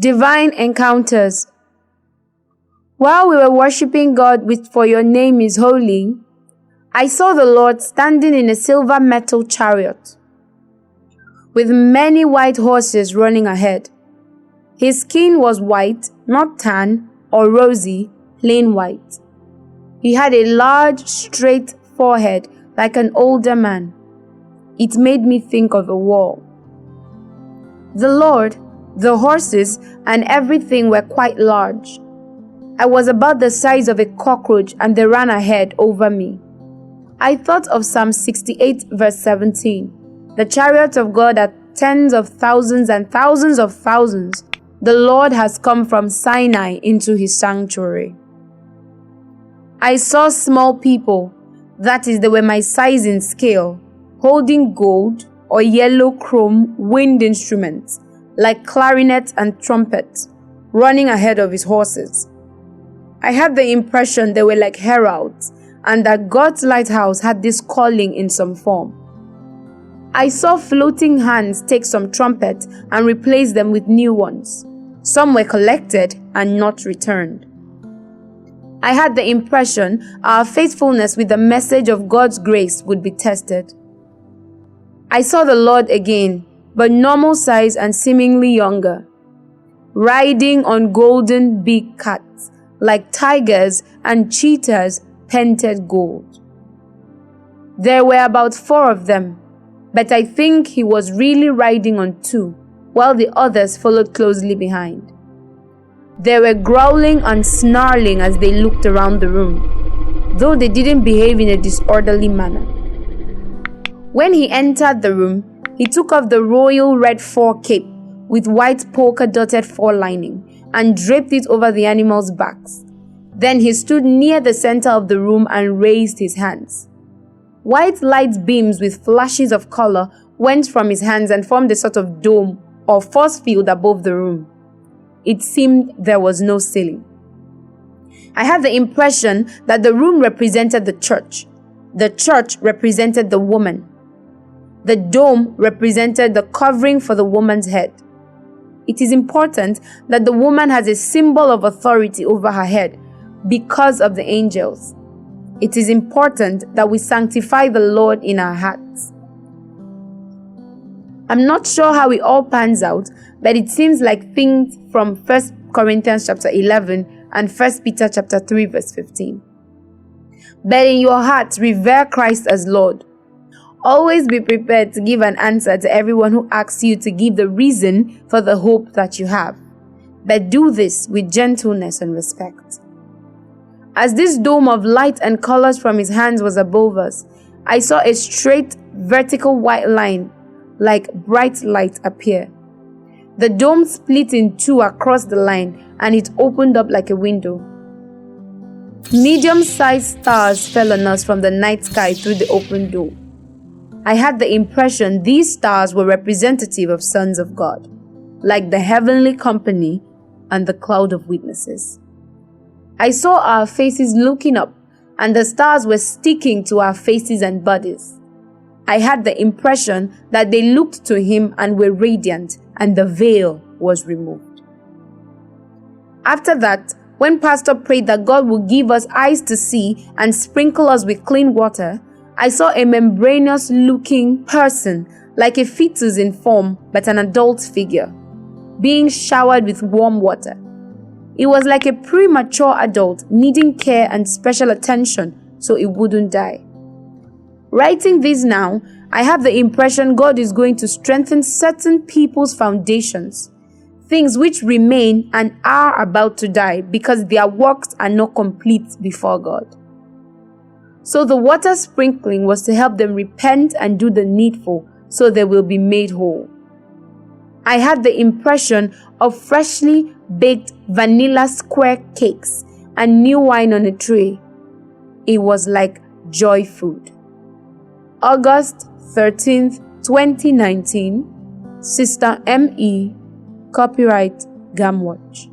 Divine encounters. While we were worshiping God with "For Your Name is Holy," I saw the Lord standing in a silver metal chariot, with many white horses running ahead. His skin was white, not tan or rosy, plain white. He had a large, straight forehead like an older man. It made me think of a wall. The Lord, the horses, and everything were quite large. I was about the size of a cockroach, and they ran ahead over me. I thought of Psalm 68 verse 17. The chariots of God are tens of thousands and thousands of thousands. The Lord has come from Sinai into his sanctuary. I saw small people, that is, they were my size in scale, holding gold or yellow chrome wind instruments like clarinets and trumpets, running ahead of his horses. I had the impression they were like heralds, and that God's lighthouse had this calling in some form. I saw floating hands take some trumpets and replace them with new ones. Some were collected and not returned. I had the impression our faithfulness with the message of God's grace would be tested. I saw the Lord again, but normal size and seemingly younger, riding on golden big cats, like tigers and cheetahs painted gold. There were about 4 of them, but I think he was really riding on 2, while the others followed closely behind. They were growling and snarling as they looked around the room, though they didn't behave in a disorderly manner. When he entered the room, he took off the royal red fur cape with white polka-dotted fur lining and draped it over the animals' backs. Then he stood near the center of the room and raised his hands. White light beams with flashes of color went from his hands and formed a sort of dome or force field above the room. It seemed there was no ceiling. I had the impression that the room represented the church. The church represented the woman. The dome represented the covering for the woman's head. It is important that the woman has a symbol of authority over her head because of the angels. It is important that we sanctify the Lord in our hearts. I'm not sure how it all pans out, but it seems like things from 1 Corinthians chapter 11 and 1 Peter chapter 3 verse 15. But in your hearts, revere Christ as Lord. Always be prepared to give an answer to everyone who asks you to give the reason for the hope that you have. But do this with gentleness and respect. As this dome of light and colors from his hands was above us, I saw a straight, vertical white line, like bright light, appear. The dome split in 2 across the line, and it opened up like a window. Medium-sized stars fell on us from the night sky through the open door. I had the impression these stars were representative of sons of God, like the heavenly company and the cloud of witnesses. I saw our faces looking up, and the stars were sticking to our faces and bodies. I had the impression that they looked to him and were radiant, and the veil was removed. After that, when Pastor prayed that God would give us eyes to see and sprinkle us with clean water, I saw a membranous-looking person, like a fetus in form, but an adult figure, being showered with warm water. It was like a premature adult needing care and special attention so it wouldn't die. Writing this now, I have the impression God is going to strengthen certain people's foundations, things which remain and are about to die because their works are not complete before God. So the water sprinkling was to help them repent and do the needful so they will be made whole. I had the impression of freshly baked vanilla square cakes and new wine on a tray. It was like joy food. August 13th, 2019, Sister M.E. Copyright Gamwatch.